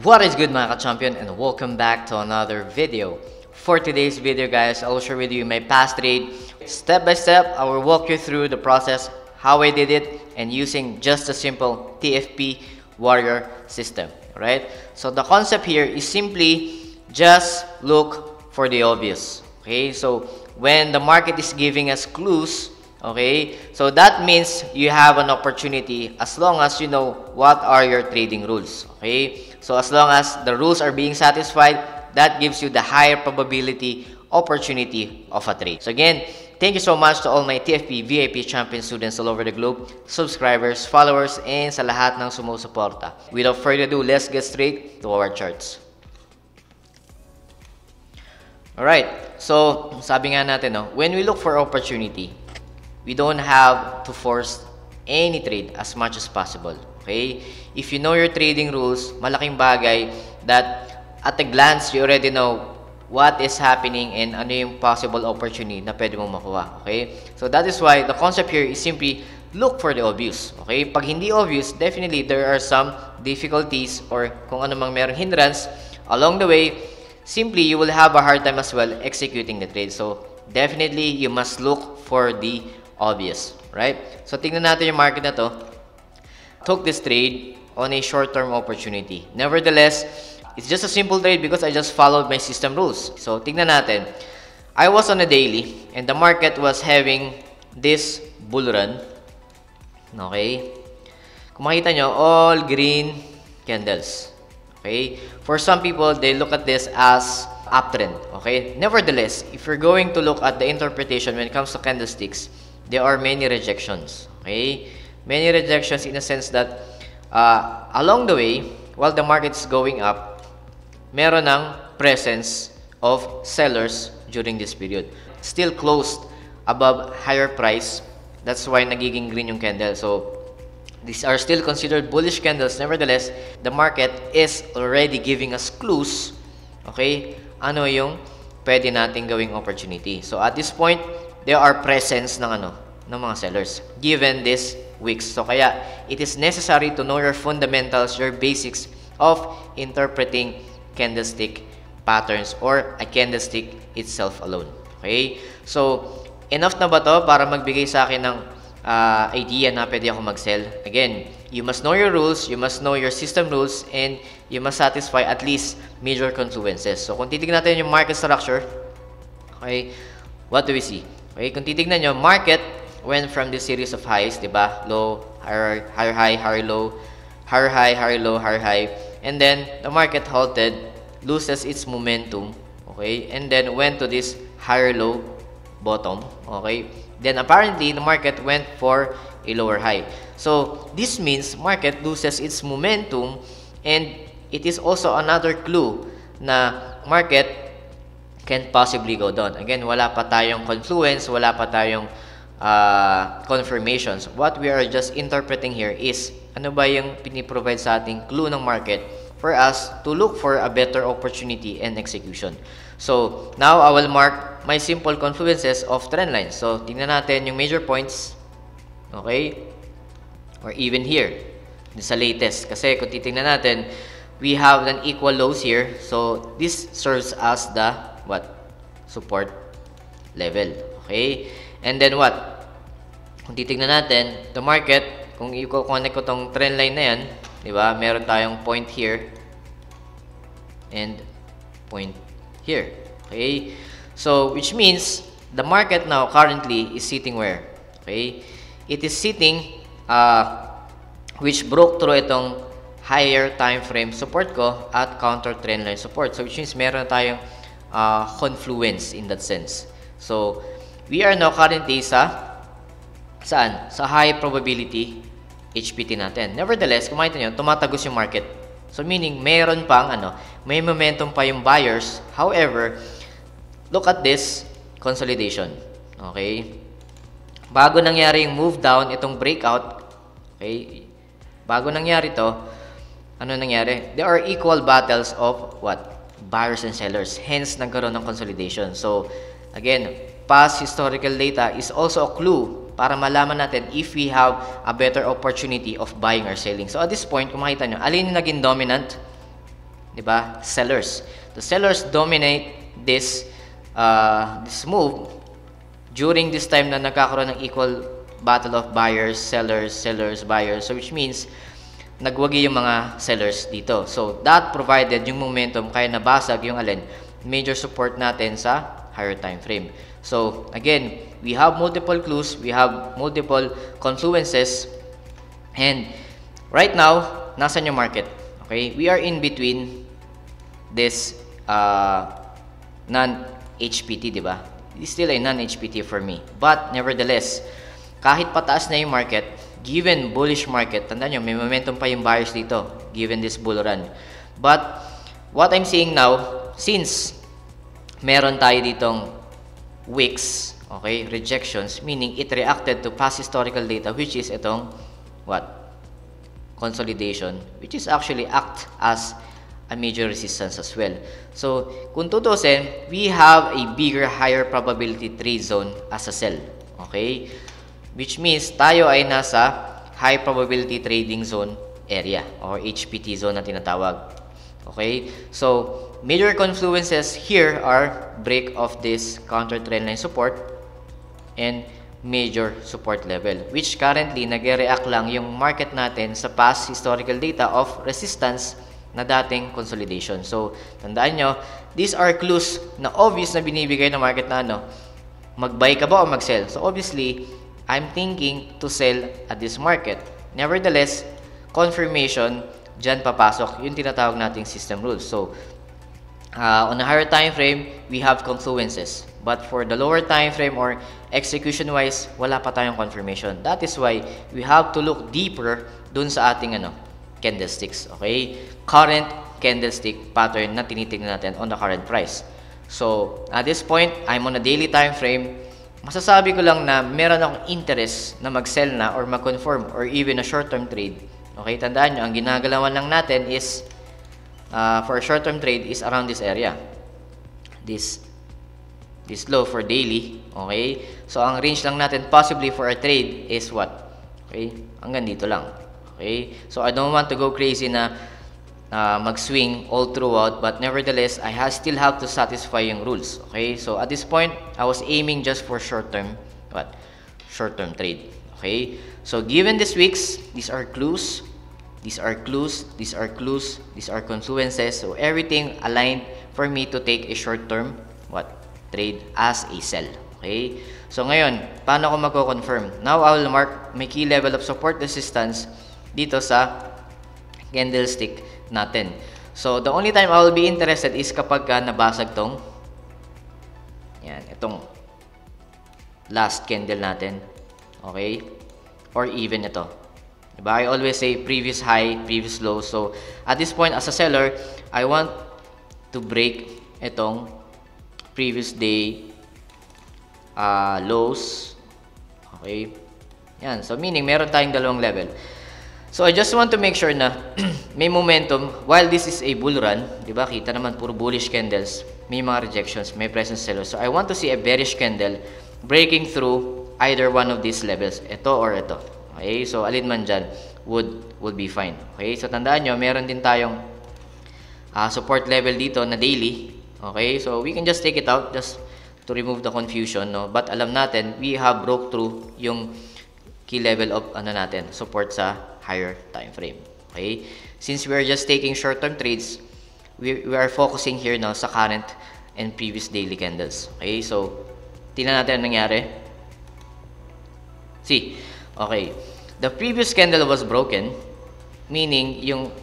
What is good mga ka-champion, and welcome back to another video. For today's video guys, I will share with you my past trade. Step by step, I will walk you through the process, how I did it, and using just a simple TFP warrior system. Right? So the concept here is simply just look for the obvious. Okay, so when the market is giving us clues, okay, so that means you have an opportunity as long as you know what are your trading rules. Okay, so as long as the rules are being satisfied, that gives you the higher probability opportunity of a trade. So again, thank you so much to all my TFP VIP champion students all over the globe, subscribers, followers, and sa lahat ng sumusuporta. Without further ado, let's get straight to our charts. Alright, so sabi nga natin, no, when we look for opportunity, we don't have to force any trade as much as possible. Okay? If you know your trading rules, malaking bagay that at a glance, you already know what is happening and ano yung possible opportunity na pwede mong makuha. Okay? So that is why the concept here is simply look for the obvious. Okay? Pag hindi obvious, definitely there are some difficulties or kung ano mang merong hindrance along the way. Simply, you will have a hard time as well executing the trade. So definitely, you must look for the obvious. Right? So tingnan natin yung market na to. Took this trade on a short-term opportunity. Nevertheless, it's just a simple trade because I just followed my system rules. So tingnan natin. I was on a daily and the market was having this bull run. Okay? Kung makita nyo, all green candles. Okay? For some people, they look at this as uptrend. Okay? Nevertheless, if you're going to look at the interpretation when it comes to candlesticks, there are many rejections. Okay? Many rejections in a sense that along the way, while the market is going up, meron ng presence of sellers during this period. Still closed above higher price. That's why nagiging green yung candle. So, these are still considered bullish candles. Nevertheless, the market is already giving us clues. Okay? Ano yung pwede nating gawing opportunity. So, at this point, there are presence ng mga sellers given this wicks. So kaya it is necessary to know your fundamentals, your basics of interpreting candlestick patterns or a candlestick itself alone. Okay? So enough na ba to para magbigay sa akin ng idea na pwede ako mag-sell? Again, you must know your rules, you must know your system rules, and you must satisfy at least major confluences. So kung titignan natin yung market structure, okay, what do we see? Okay, kung titignan nyo, market went from this series of highs, diba? Low, higher high, higher low, higher high, higher low, higher high. And then, the market halted, loses its momentum, okay? And then, went to this higher low bottom, okay? Then, apparently, the market went for a lower high. So, this means market loses its momentum, and it is also another clue na market can possibly go down. Again, wala pa tayong confluence, wala pa tayong confirmations. What we are just interpreting here is ano ba yung piniprovide sa ating clue ng market for us to look for a better opportunity and execution. So, now I will mark my simple confluences of trend lines. So, tingnan natin yung major points. Okay? Or even here, sa latest. Kasi kung titingnan natin, we have an equal lows here. So, this serves as the what? Support level. Okay? And then what? Kung titignan natin, the market, kung i-connect ko tong trend line na yan, di ba? Meron tayong point here and point here. Okay? So, which means, the market now currently is sitting where? Okay? It is sitting, which broke through itong higher time frame support ko at counter trend line support. So, which means meron tayong confluence in that sense. So, we are now currently saan? Sa high probability HPT natin. Nevertheless, kung makita nyo, tumatagos yung market. So, meaning, mayroon pang, may momentum pa yung buyers. However, look at this consolidation. Okay? Bago nangyari yung move down, itong breakout, okay? Bago nangyari to, ano nangyari? There are equal battles of what? Buyers and sellers. Hence, nagkaroon ng consolidation. So, again, past historical data is also a clue para malaman natin if we have a better opportunity of buying or selling. So, at this point, kung makita nyo, alin yung naging dominant? di ba? Sellers. The sellers dominate this this move during this time na nagkakaroon ng equal battle of buyers, sellers, sellers, buyers. So which means nagwagi yung mga sellers dito. So that provided yung momentum kaya nabasag yung alin, major support natin sa higher time frame. So again, we have multiple clues, we have multiple confluences, and right now, nasan yung market? Okay, we are in between this non-HPT, di ba? It's still a non-HPT for me. But nevertheless, kahit pataas na yung market, given bullish market, tandaan nyo, may momentum pa yung buyers dito, given this bull run. But what I'm seeing now, since meron tayo ditong wicks, okay, rejections, meaning it reacted to past historical data, which is itong what? Consolidation, which is actually act as a major resistance as well. So, kung tutusin, we have a bigger, higher probability trade zone as a sell. Okay? Which means, tayo ay nasa high probability trading zone area or HPT zone na tinatawag. Okay? So, major confluences here are break of this counter trend line support and major support level, which currently nagre-react lang yung market natin sa past historical data of resistance na dating consolidation. So, tandaan nyo, these are clues na obvious na binibigay ng market na ano, mag-buy ka ba o mag-sell? So, obviously, I'm thinking to sell at this market. Nevertheless, confirmation, dyan papasok yung tinatawag nating system rules. So, on a higher time frame, we have confluences. But for the lower time frame or execution-wise, wala pa tayong confirmation. That is why we have to look deeper dun sa ating candlesticks. Okay? Current candlestick pattern na tinitingnan natin on the current price. So, at this point, I'm on a daily time frame. Masasabi ko lang na meron akong interest na mag-sell na or mag-confirm or even a short-term trade. Okay? Tandaan nyo, ang ginagalawan lang natin is for a short-term trade is around this area. This low for daily, okay? So, ang range lang natin possibly for a trade is what? Okay? Hanggang dito lang. Okay? So, I don't want to go crazy na mag-swing all throughout, but nevertheless, I still have to satisfy yung rules. Okay? So, at this point, I was aiming just for short-term, what? Short-term trade. Okay? So, given these weeks, these are clues, these are clues, these are clues, these are confluences. So, everything aligned for me to take a short-term, what? Trade as a sell. Okay? So, ngayon, paano ko magko-confirm? Now, I will mark my key level of support resistance dito sa candlestick natin. So, the only time I will be interested is kapag nabasag tong itong last candle natin. Okay? Or even ito. Diba? I always say previous high, previous low. So, at this point, as a seller, I want to break itong previous day lows. Okay? Yan. So, meaning, meron tayong dalawang level. So, I just want to make sure na may momentum. While this is a bull run, di ba? Kita naman, puro bullish candles. May mga rejections, may presence sellers. So, I want to see a bearish candle breaking through either one of these levels. Ito or ito. Okay? So, alin man dyan would be fine. Okay? So, tandaan nyo, meron din tayong support level dito na daily. Okay, so we can just take it out just to remove the confusion, no? But alam natin, we have broke through yung key level of natin, support sa higher time frame. Okay? Since we are just taking short-term trades, we are focusing here now sa current and previous daily candles. Okay? So, tingnan natin ang nangyari. See, okay. The previous candle was broken, meaning yung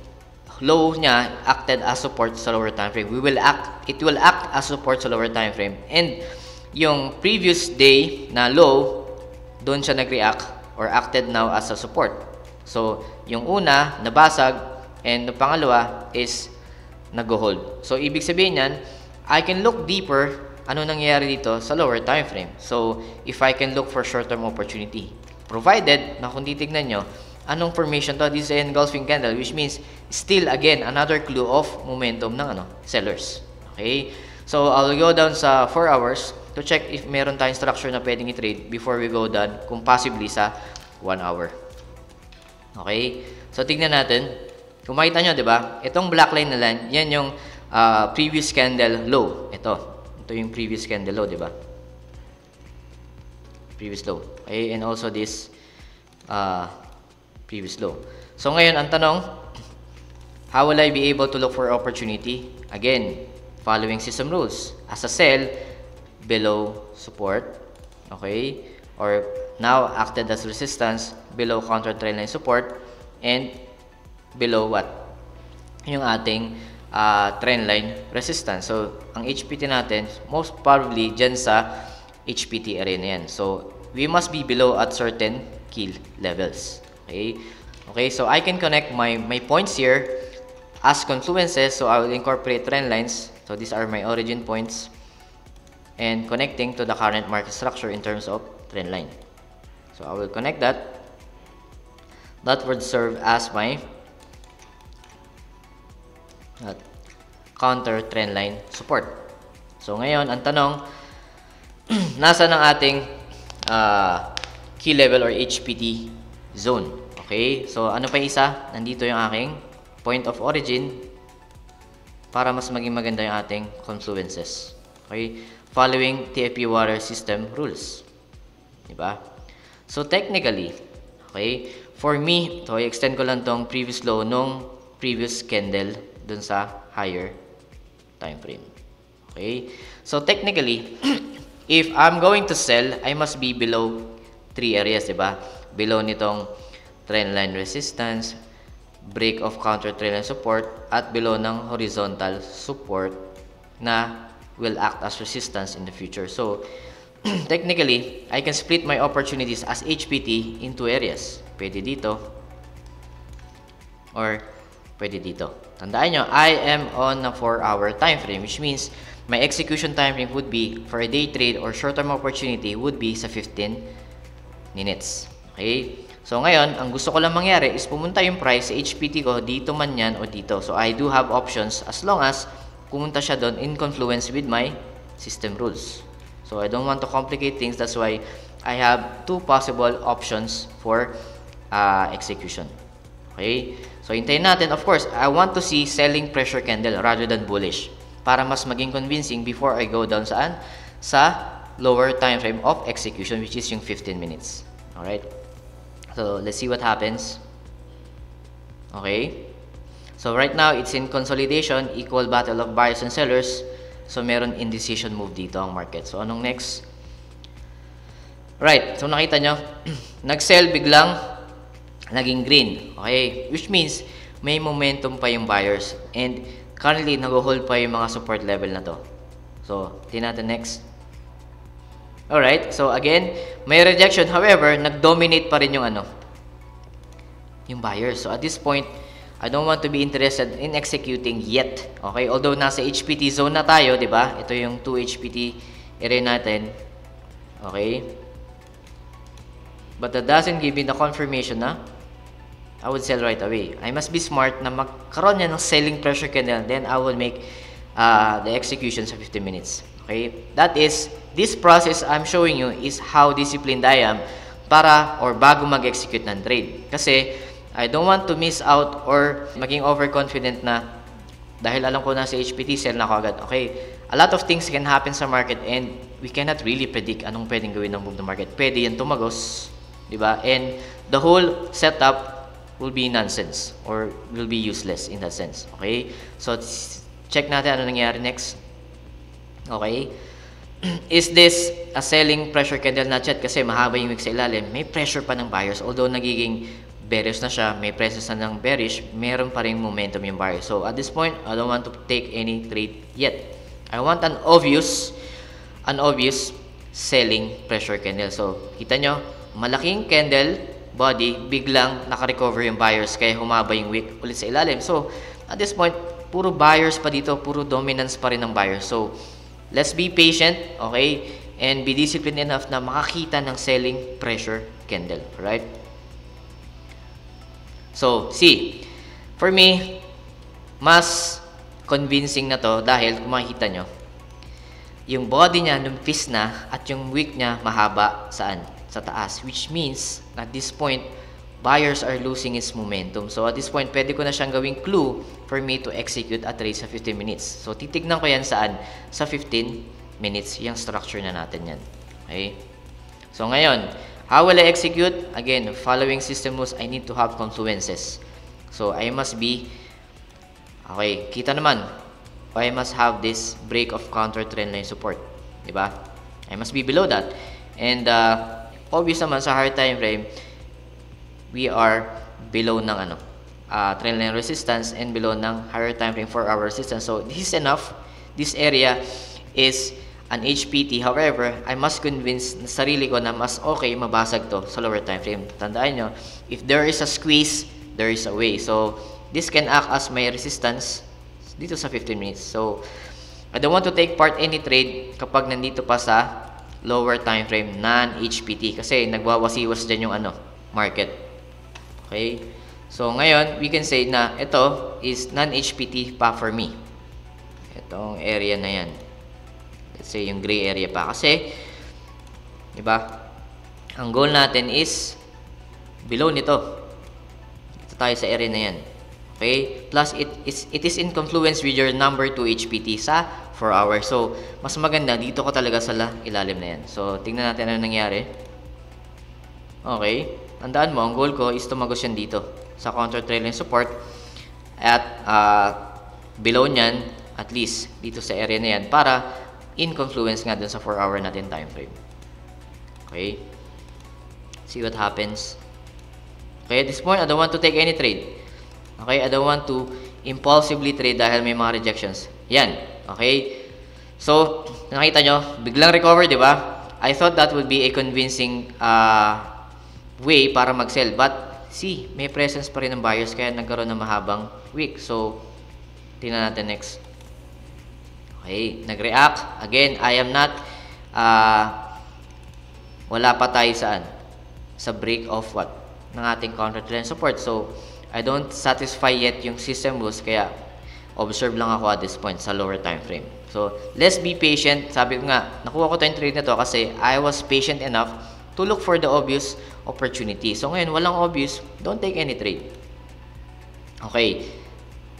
low niya acted as support sa lower time frame. It will act as support sa lower time frame. And yung previous day na low, doon siya nag-react or acted now as a support. So, yung una, nabasag, and yung pangalawa is nag-hold. So, ibig sabihin yan, I can look deeper ano nangyayari dito sa lower time frame. So, if I can look for short-term opportunity. Provided na kung titignan nyo, anong formation to? This is an engulfing candle, which means still again another clue of momentum ng sellers. Okay? So I'll go down sa 4 hours to check if meron tayong structure na pwedeng i-trade before we go down kung possibly sa 1 hour. Okay? So tignan natin. Kung makita nyo, di ba? Itong black line na line, yan yung previous candle low. Ito yung previous candle low, di ba? Previous low. Okay, and also this previous low. So ngayon, ang tanong, how will I be able to look for opportunity? Again, following system rules. As a sell, below support, okay? Or now acted as resistance, below counter trend line support, and below what? Yung ating trend line resistance. So, ang HPT natin, most probably dyan sa HPT area na yan. So, we must be below at certain key levels. Okay? Okay, so I can connect my points here as confluences. So, I will incorporate trend lines. So, these are my origin points. And connecting to the current market structure in terms of trend line. So, I will connect that. That would serve as my counter trend line support. So, ngayon, ang tanong, nasa ng ating key level or HPT zone. Okay? So, ano pa isa? Nandito yung aking point of origin para mas maging maganda yung ating confluences. Okay? Following TFP water system rules. Diba? So, technically, okay, for me, so i-extend ko lang tong previous low nung previous candle dun sa higher time frame. Okay? So, technically, if I'm going to sell, I must be below 3 areas, diba? Below nitong trend line resistance, break of counter trend line support, at below ng horizontal support na will act as resistance in the future. So, technically, I can split my opportunities as HPT in 2 areas. Pwede dito or pwede dito. Tandaan nyo, I am on a 4-hour time frame, which means my execution time frame would be for a day trade or short-term opportunity would be sa 15 minutes. Okay? So, ngayon, ang gusto ko lang mangyari is pumunta yung price sa HPT ko dito man yan o dito. So, I do have options as long as pumunta siya doon in confluence with my system rules. So, I don't want to complicate things. That's why I have 2 possible options for execution. Okay? So, hintayin natin. Of course, I want to see selling pressure candle rather than bullish para mas maging convincing before I go down saan? Sa lower time frame of execution, which is yung 15 minutes. Alright? So, let's see what happens. Okay? So, right now, it's in consolidation, equal battle of buyers and sellers. So, meron indecision move dito ang market. So, anong next? Right. So, nakita nyo, nag-sell biglang, naging green. Okay? Which means, may momentum pa yung buyers. And, currently, nag-hold pa yung mga support level na to. So, tingnan natin next. Alright. So, again, may rejection. However, nag-dominate pa rin yung yung buyers. So, at this point, I don't want to be interested in executing yet. Okay? Although nasa HPT zone na tayo, 'di ba? Ito yung 2 HPT area natin. Okay? But that doesn't give me the confirmation na I would sell right away. I must be smart na magkaroon yan ng selling pressure candle, then I will make the execution sa 15 minutes. Okay? That is, this process I'm showing you is how disciplined I am para or bago mag-execute ng trade. Kasi I don't want to miss out or maging overconfident na dahil alam ko na sa HPT, sell na ako agad. Okay, a lot of things can happen sa market and we cannot really predict anong pwedeng gawin ng move ng market. Pwede yan tumagos, di ba? And the whole setup will be nonsense or will be useless in that sense. Okay, so check natin ano nangyari next. Okay, is this a selling pressure candle? Not yet kasi mahaba yung wick sa ilalim. May pressure pa ng buyers although nagiging bearish na siya, may presence na ng bearish, meron pa rin momentum yung buyer. So, at this point, I don't want to take any trade yet. I want an obvious selling pressure candle. So, kita nyo, malaking candle body, biglang naka-recover yung buyers, kaya humaba yung wick ulit sa ilalim. So, at this point, puro buyers pa dito, puro dominance pa rin ng buyers. So, let's be patient, okay? And be disciplined enough na makakita ng selling pressure candle, right? So, see, for me, mas convincing na to dahil kung makikita nyo, yung body niya numpis na at yung wick niya mahaba saan? Sa taas. Which means, at this point, buyers are losing its momentum. So, at this point, pwede ko na siyang gawing clue for me to execute a trade sa 15 minutes. So, titignan ko yan saan? Sa 15 minutes. Yung structure na natin yan. Okay? So, ngayon, how will I execute? Again, following system rules, I need to have confluences. So, I must be, okay, kita naman, I must have this break of counter trend line support. Diba? I must be below that. And, obvious naman sa higher time frame, we are below ng trend line resistance and below ng higher time frame 4-hour resistance. So, this is enough. This area is an HPT. However, I must convince na sarili ko na mas okay mabasag to sa lower time frame. Tandaan nyo, if there is a squeeze, there is a way. So, this can act as my resistance dito sa 15 minutes. So, I don't want to take part any trade kapag nandito pa sa lower time frame, non-HPT. Kasi nagwawasiwas dyan yung market. Okay? So, ngayon, we can say na ito is non-HPT pa for me. Itong area na yan. Let's say, yung gray area pa. Kasi, diba, ang goal natin is below nito. Dito tayo sa area na yan. Okay? Plus, it is in confluence with your number 2 HPT sa 4 hours. So, mas maganda, dito ko talaga sa ilalim na yan. So, tingnan natin ano nangyari. Okay? Tandaan mo, ang goal ko is tumagos yan dito sa counter trailing support at below nyan, at least dito sa area na yan para in confluence nga dun sa 4-hour natin time frame. Okay? See what happens. Okay, at this point, I don't want to take any trade. Okay, I don't want to impulsively trade dahil may mga rejections. Yan. Okay? So, nakita nyo, biglang recover, di ba? I thought that would be a convincing way para mag-sell. But, see, may presence pa rin ng buyers kaya nagkaroon ng mahabang wick. So, tingnan natin next. Okay, nag-react. Again, I am not, wala pa tayo saan? Sa break of what? Ng ating counter trend support. So, I don't satisfy yet yung system rules kaya observe lang ako at this point sa lower time frame. So, let's be patient. Sabi ko nga, nakuha ko tayong trade na to kasi I was patient enough to look for the obvious opportunity. So, ngayon, walang obvious, don't take any trade. Okay.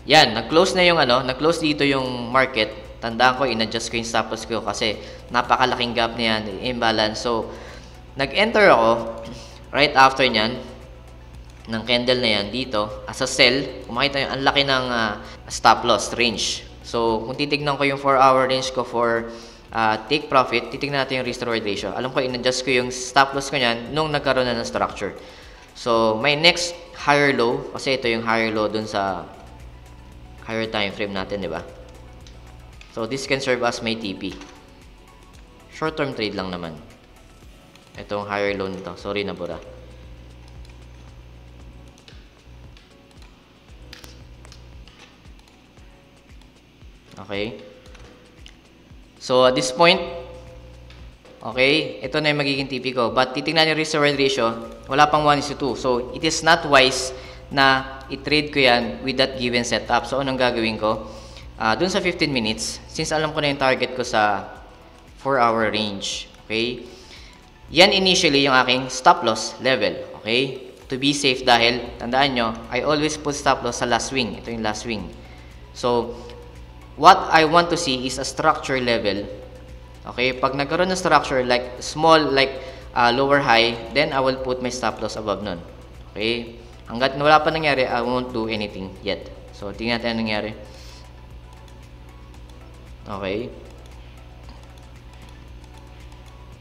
Yan, nag-close na yung nag-close dito yung market. Tandaan ko, in-adjust ko yung stop loss ko kasi napakalaking gap na yan, imbalance. So, nag-enter ako right after nyan ng candle na yan dito as a sell. Kung makita nyo, ang laki ng stop loss range. So, kung titignan ko yung 4-hour range ko for take profit, titignan natin yung risk reward ratio. Alam ko, in-adjust ko yung stop loss ko nyan nung nagkaroon na ng structure. So, my next higher low, kasi ito yung higher low dun sa higher time frame natin, di ba? So, this can serve as my TP. Short-term trade lang naman. Itong higher low nito. Sorry, nabura. Okay. So, at this point, okay, ito na yung magiging TP ko. But, titignan yung risk-reward ratio, wala pang 1:2. So, it is not wise na i-trade ko yan with that given setup. So, anong gagawin ko? Dun sa 15 minutes, since alam ko na yung target ko sa 4-hour range, okay, yan initially yung aking stop loss level, okay, to be safe dahil, tandaan nyo, I always put stop loss sa last swing. Ito yung last swing. So, what I want to see is a structure level. Okay, pag nagkaroon ng structure like small, like lower high, then I will put my stop loss above nun. Okay, hanggat wala pa nangyari, I won't do anything yet. So, tingnan natin anong nangyari. Okay.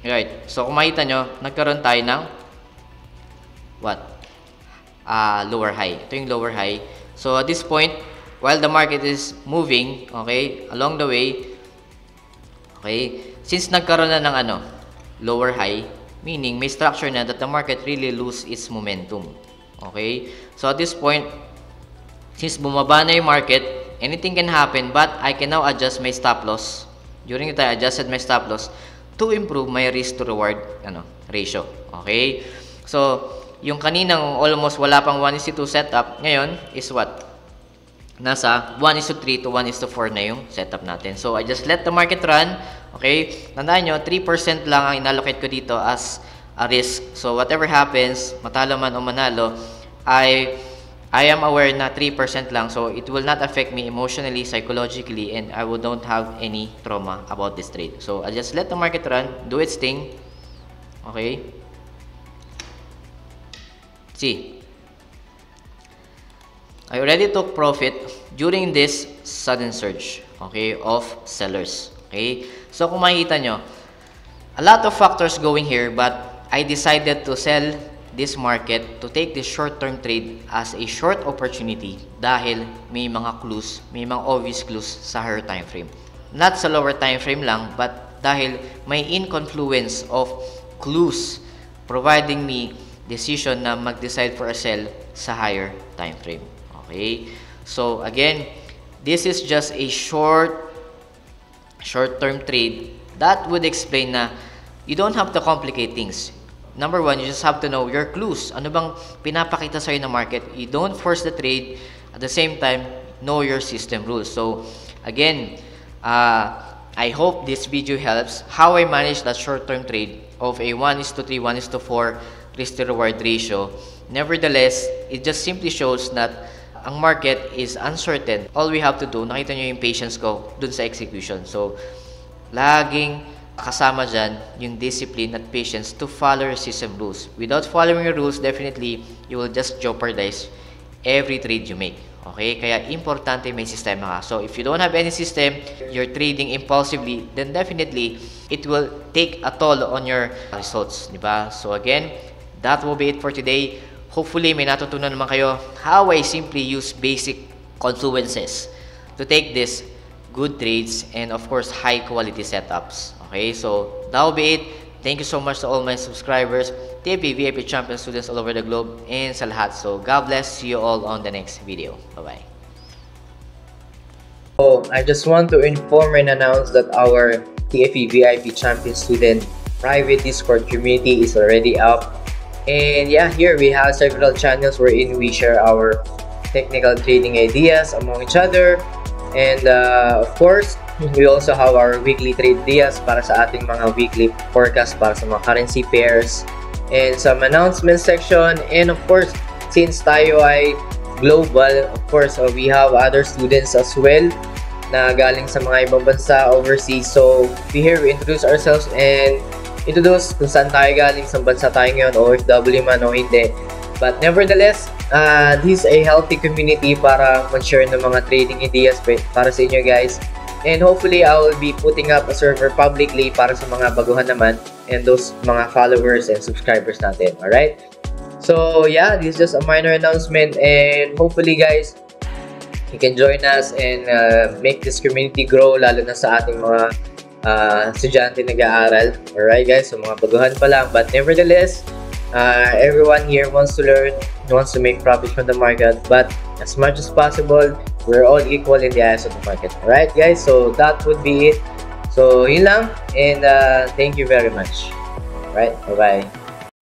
Right. So, kung makita nyo, nagkaroon tayo ng what? Lower high. Ito yung lower high. So, at this point, while the market is moving, okay, along the way, okay, since nagkaroon na ng lower high, meaning may structure na that the market really lose its momentum. Okay? So, at this point, since bumaba na yung market, anything can happen, but I can now adjust my stop loss. During the time, I adjusted my stop loss to improve my risk to reward ratio. Okay? So, yung kaninang almost wala pang 1:2 setup, ngayon is what? Nasa 1:3 to 1:4 na yung setup natin. So, I just let the market run. Okay? Tandaan nyo, 3% lang ang inallocate ko dito as a risk. So whatever happens, matalo man o manalo, I am aware na 3% lang, so it will not affect me emotionally, psychologically, and I will don't have any trauma about this trade. So I just let the market run, do its thing. Okay? See, I already took profit during this sudden surge, okay, of sellers. Okay? So kung makikita nyo, a lot of factors going here, but I decided to sell this market, to take this short-term trade as a short opportunity dahil may mga clues, may mga obvious clues sa higher time frame. Not sa lower time frame lang, but dahil may in-confluence of clues providing me decision na mag-decide for a sell sa higher time frame. Okay? So again, this is just a short-term trade that would explain na you don't have to complicate things. Number one, you just have to know your clues. Ano bang pinapakita sa'yo ng market? You don't force the trade. At the same time, know your system rules. So, again, I hope this video helps. How I manage that short-term trade of a 1:3, 1:4 risk-to-reward ratio. Nevertheless, it just simply shows that ang market is uncertain. All we have to do, nakita nyo yung patience ko dun sa execution. So, laging kasama dyan yung discipline at patience to follow your system rules. Without following your rules, definitely, you will just jeopardize every trade you make. Okay? Kaya, importante may sistema ka. So, if you don't have any system, you're trading impulsively, then definitely, it will take a toll on your results. Diba? So, again, that will be it for today. Hopefully, may natutunan naman kayo how I simply use basic confluences to take this good trades and, of course, high-quality setups. Okay, so that will be it. Thank you so much to all my subscribers, TFP VIP champion students all over the globe, and sa lahat. So God bless. See you all on the next video. Bye-bye. So I just want to inform and announce that our TFP VIP champion student private Discord community is already up. And yeah, here we have several channels wherein we share our technical trading ideas among each other. And of course, we also have our weekly trade ideas para sa ating mga weekly forecast para sa mga currency pairs and some announcement section. And of course, since tayo ay global, of course, we have other students as well na galing sa mga ibang bansa overseas. So here we introduce ourselves and introduce kung saan tayo galing, sa bansa tayo ngayon, OFW man o hindi. But nevertheless, this is a healthy community para mag-share ng mga trading ideas para sa inyo guys. And hopefully, I will be putting up a server publicly para sa mga baguhan naman and those mga followers and subscribers natin. Alright? So, yeah, this is just a minor announcement and hopefully guys, you can join us and make this community grow lalo na sa ating mga estudyante nag-aaral. Alright guys, so mga baguhan pa lang. But nevertheless, everyone here wants to learn, wants to make profit from the market, but as much as possible, we're all equal in the eyes of the market. Alright guys, so that would be it. So yun lang, and thank you very much. Alright, bye bye.